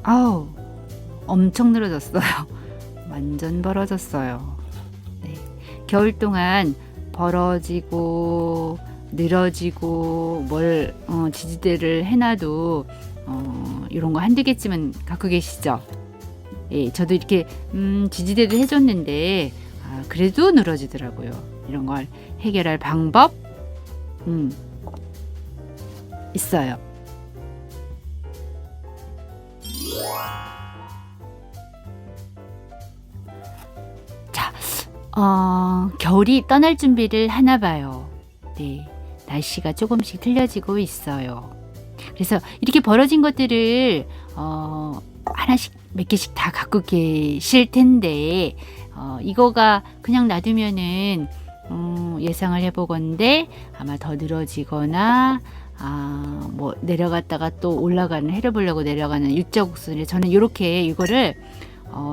아우, 엄청 늘어졌어요. 완전 벌어졌어요. 네. 겨울 동안 벌어지고 늘어지고 지지대를 해놔도 이런 거 한두 개쯤은 갖고 계시죠? 예, 저도 이렇게 지지대도 해줬는데 그래도 늘어지더라고요. 이런 걸 해결할 방법 음, 있어요. 자, 겨울이 떠날 준비를 하나 봐요. 네, 날씨가 조금씩 틀려지고 있어요. 그래서 이렇게 벌어진 것들을 하나씩 몇 개씩 다 갖고 계실 텐데 이거가 그냥 놔두면은 예상을 해보건데 아마 더 늘어지거나 뭐 내려갔다가 또 올라가는 해를 보려고 내려가는 U자곡선에 저는 이렇게 이거를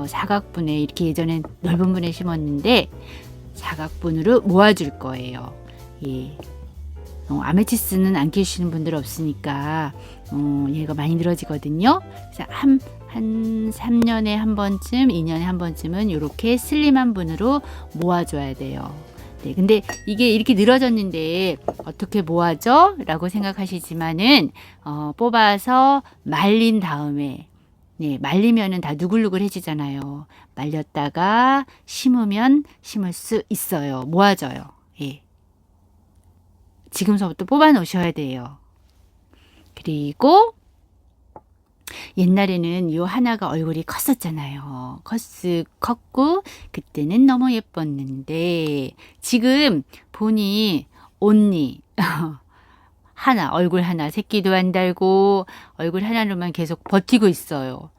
사각분에 이렇게 예전에 넓은 분에 심었는데 사각분으로 모아줄 거예요. 예. 아메치스는 안 키우시는 분들 없으니까 얘가 많이 늘어지거든요. 그래서 한 3년에 한 번쯤, 2년에 한 번쯤은 이렇게 슬림한 분으로 모아줘야 돼요. 네, 근데 이게 이렇게 늘어졌는데 어떻게 모아져? 라고 생각하시지만은 뽑아서 말린 다음에 네, 말리면은 다 누글누글해지잖아요. 말렸다가 심으면 심을 수 있어요. 모아져요. 예. 지금서부터 뽑아 놓으셔야 돼요. 그리고 옛날에는 요 하나가 얼굴이 컸었잖아요. 컸고 그때는 너무 예뻤는데 지금 보니 온니 하나 얼굴 하나 새끼도 안 달고 얼굴 하나로만 계속 버티고 있어요.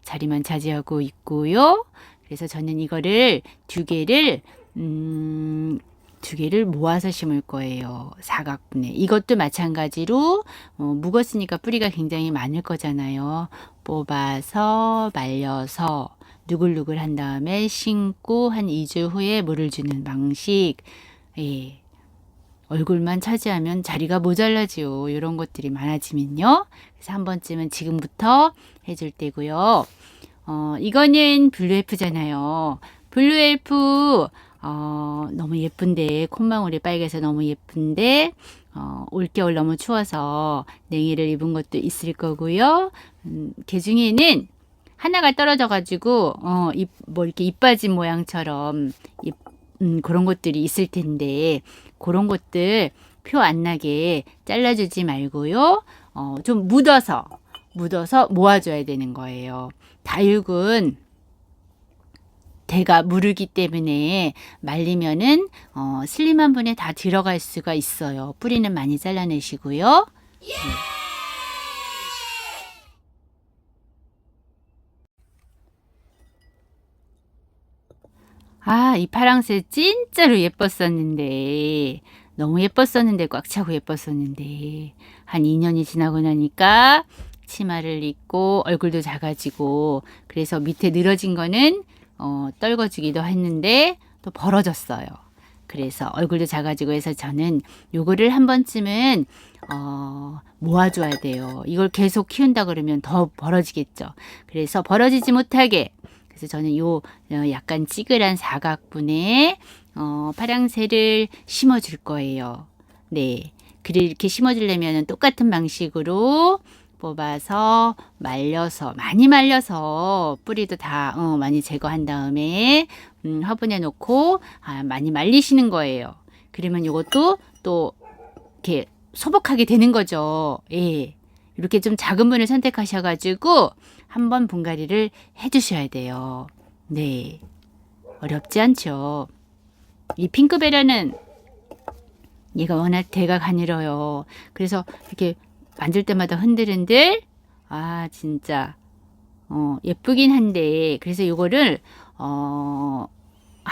자리만 차지하고 있고요. 그래서 저는 이거를 두 개를 모아서 심을 거예요. 사각분에. 이것도 마찬가지로 묵었으니까 뿌리가 굉장히 많을 거잖아요. 뽑아서 말려서 누글누글 한 다음에 심고 한 2주 후에 물을 주는 방식. 예. 얼굴만 차지하면 자리가 모자라지요. 이런 것들이 많아지면요. 그래서 한 번쯤은 지금부터 해줄 때고요. 이거는 블루엘프잖아요. 블루엘프 너무 예쁜데 콧망울이 빨개서 너무 예쁜데 올겨울 너무 추워서 냉이를 입은 것도 있을 거고요. 그 중에는 하나가 떨어져 가지고 뭐 이렇게 잎 빠진 모양처럼 그런 것들이 있을 텐데 그런 것들 표 안 나게 잘라주지 말고요. 좀 묻어서 모아줘야 되는 거예요. 다육은 대가 무르기 때문에 말리면은 슬림한 분에 다 들어갈 수가 있어요. 뿌리는 많이 잘라내시고요. 네. 이 파랑새 진짜로 예뻤었는데 너무 예뻤었는데 꽉 차고 예뻤었는데 한 2년이 지나고 나니까 치마를 입고 얼굴도 작아지고 그래서 밑에 늘어진 거는 떨궈주기도 했는데 또 벌어졌어요. 그래서 얼굴도 작아지고 해서 저는 요거를 한 번쯤은 모아줘야 돼요. 이걸 계속 키운다 그러면 더 벌어지겠죠. 그래서 벌어지지 못하게 그래서 저는 요 약간 찌그란 사각분에 파랑새를 심어줄 거예요. 네, 이렇게 심어주려면 똑같은 방식으로 뽑아서 말려서 많이 말려서 뿌리도 다 많이 제거한 다음에 화분에 놓고 많이 말리시는 거예요. 그러면 이것도 또 이렇게 소복하게 되는 거죠. 예. 이렇게 좀 작은 분을 선택하셔가지고 한번 분갈이를 해주셔야 돼요. 네. 어렵지 않죠. 이 핑크베라는 얘가 워낙 대가 가늘어요. 그래서 이렇게 만질 때마다 흔들흔들 진짜 예쁘긴 한데 그래서 이거를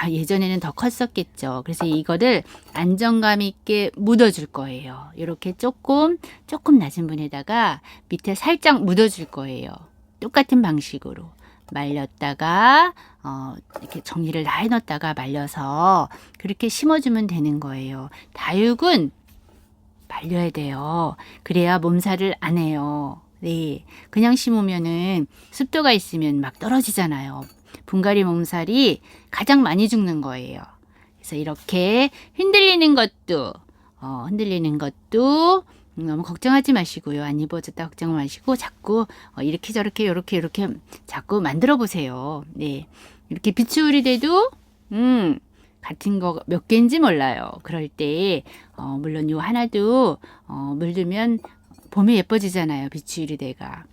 예전에는 더 컸었겠죠. 그래서 이거를 안정감 있게 묻어줄 거예요. 이렇게 조금 낮은 분에다가 밑에 살짝 묻어줄 거예요. 똑같은 방식으로 말렸다가 이렇게 정리를 다 해놓다가 말려서 그렇게 심어주면 되는 거예요. 다육은 말려야 돼요. 그래야 몸살을 안 해요. 네, 그냥 심으면은 습도가 있으면 막 떨어지잖아요. 분갈이 몸살이 가장 많이 죽는 거예요. 그래서 이렇게 흔들리는 것도 너무 걱정하지 마시고요. 안 입어졌다 걱정 마시고 자꾸 이렇게 저렇게 이렇게 자꾸 만들어 보세요. 네, 이렇게 비추울이 돼도 같은 거 몇 개인지 몰라요. 그럴 때 물론 요 하나도 물들면 봄에 예뻐지잖아요. 비추유리대가.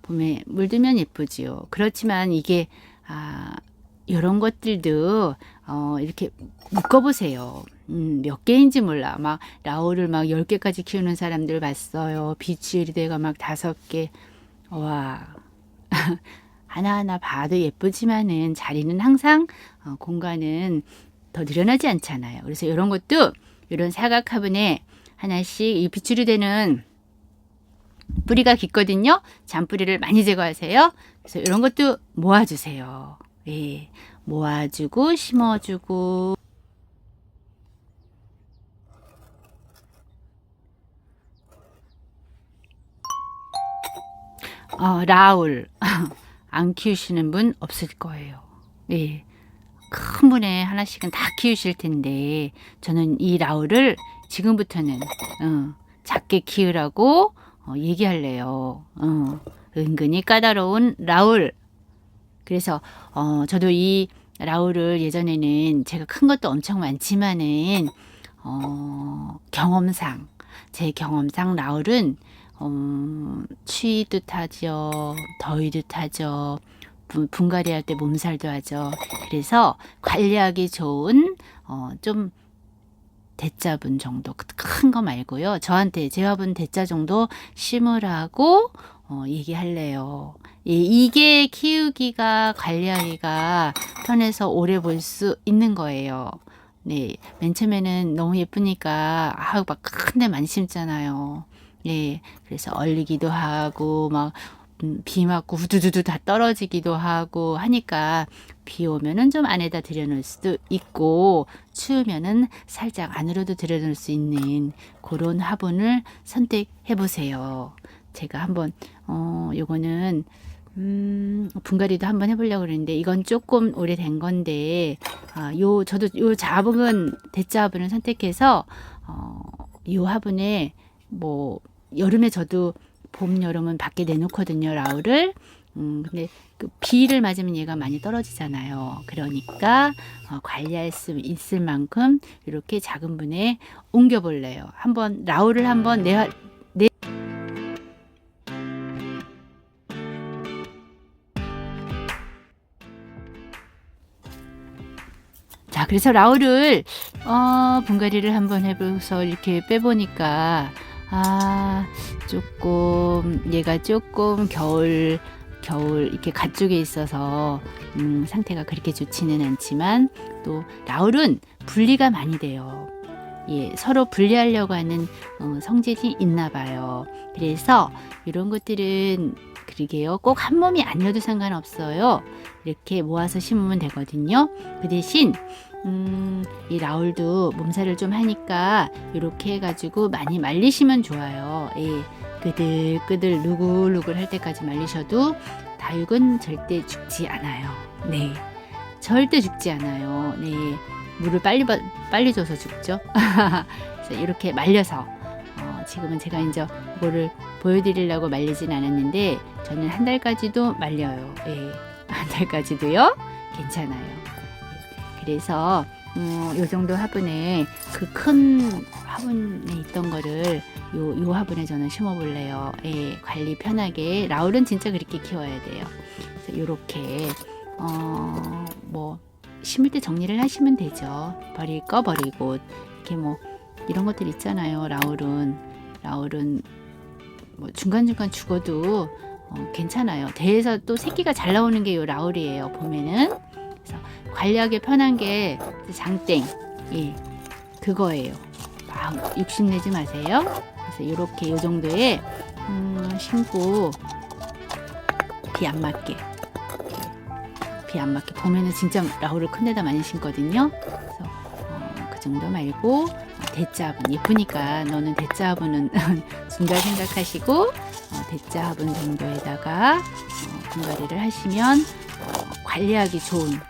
봄에 물들면 예쁘지요. 그렇지만 이게 이런 것들도 이렇게 묶어보세요. 몇 개인지 몰라. 막 라울을 막 10개까지 키우는 사람들 봤어요. 비추유리대가 막 5개. 와. 하나하나 봐도 예쁘지만은 자리는 항상 공간은 더 늘어나지 않잖아요. 그래서 이런 것도 이런 사각 화분에 하나씩 이 비추류대는 뿌리가 깊거든요. 잔뿌리를 많이 제거하세요. 그래서 이런 것도 모아주세요. 예, 모아주고 심어주고. 라울 안 키우시는 분 없을 거예요. 예, 큰 분에 하나씩은 다 키우실 텐데 저는 이 라울을 지금부터는 작게 키우라고 얘기할래요. 은근히 까다로운 라울. 그래서 저도 이 라울을 예전에는 제가 큰 것도 엄청 많지만은 제 경험상 라울은 추위도 타죠, 더위도 타죠, 분갈이 할 때 몸살도 하죠. 그래서 관리하기 좋은 좀 대자분 정도, 큰 거 말고요. 저한테 제 화분 대자 정도 심으라고 얘기할래요. 예, 이게 키우기가 관리하기가 편해서 오래 볼 수 있는 거예요. 네, 맨 처음에는 너무 예쁘니까 막 큰데 많이 심잖아요. 예, 그래서 얼리기도 하고 막 비 맞고 후두두두 다 떨어지기도 하고 하니까 비 오면은 좀 안에다 들여놓을 수도 있고 추우면은 살짝 안으로도 들여놓을 수 있는 그런 화분을 선택해 보세요. 제가 한번 요거는 분갈이도 한번 해보려고 그랬는데 이건 조금 오래된 건데 저도 요 화분은 대자 화분을 선택해서 요 화분에 뭐 여름에 저도 봄, 여름은 밖에 내놓거든요, 라울을. 근데 그 비를 맞으면 얘가 많이 떨어지잖아요. 그러니까 관리할 수 있을 만큼 이렇게 작은 분에 옮겨볼래요. 한번 라울을 한번 자, 그래서 라울을 분갈이를 한번 해봐서 이렇게 빼보니까 얘가 조금 겨울 이렇게 가쪽에 있어서 상태가 그렇게 좋지는 않지만 또 라울은 분리가 많이 돼요. 예, 서로 분리하려고 하는 성질이 있나 봐요. 그래서 이런 것들은 그러게요. 꼭 한 몸이 아니어도 상관없어요. 이렇게 모아서 심으면 되거든요. 그 대신 이 라울도 몸살을 좀 하니까 이렇게 해가지고 많이 말리시면 좋아요. 예, 끄들끄들 누글누글 할 때까지 말리셔도 다육은 절대 죽지 않아요. 네, 절대 죽지 않아요. 네, 물을 빨리 줘서 죽죠. 그래서 이렇게 말려서 지금은 제가 이제 이거를 보여드리려고 말리진 않았는데 저는 한 달까지도 말려요. 예, 한 달까지도요. 괜찮아요. 그래서 요 정도 화분에 그 큰 화분에 있던 거를 요 화분에 저는 심어 볼래요. 예, 관리 편하게. 라울은 진짜 그렇게 키워야 돼요. 그래서 요렇게 뭐 심을 때 정리를 하시면 되죠. 버릴 거 버리고 이렇게 뭐 이런 것들 있잖아요. 라울은 뭐 중간중간 죽어도 괜찮아요. 대에서 또 새끼가 잘 나오는 게 요 라울이에요. 봄에는. 그래서 관리하기 편한 게 장땡, 예, 그거예요. 막 욕심내지 마세요. 그래서 이렇게 요 정도에 심고 비 안 맞게 봄에는 진짜 라울을 큰 데다 많이 심거든요. 그래서 그 정도 말고 대자분 예쁘니까 너는 대자분은 준다 생각하시고 대자분 정도에다가 분갈이를 하시면 관리하기 좋은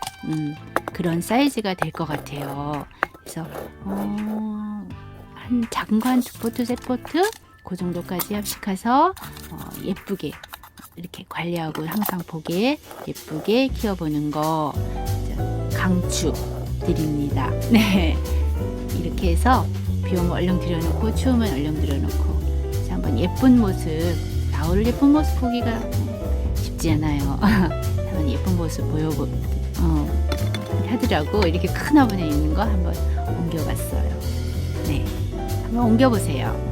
그런 사이즈가 될 것 같아요. 그래서 한 작은 거 한 2포트, 3포트 그 정도까지 합식해서 예쁘게 이렇게 관리하고 항상 보게 예쁘게 키워보는 거 강추 드립니다. 네, 이렇게 해서 비 오면 얼른 들여놓고 추우면 얼른 들여놓고 그래서 한번 예쁜 모습 나올 예쁜 모습 보기가 쉽지 않아요. 한번 예쁜 모습 하더라고. 이렇게 큰 화분에 있는 거 한번 옮겨봤어요. 네, 한번 옮겨보세요.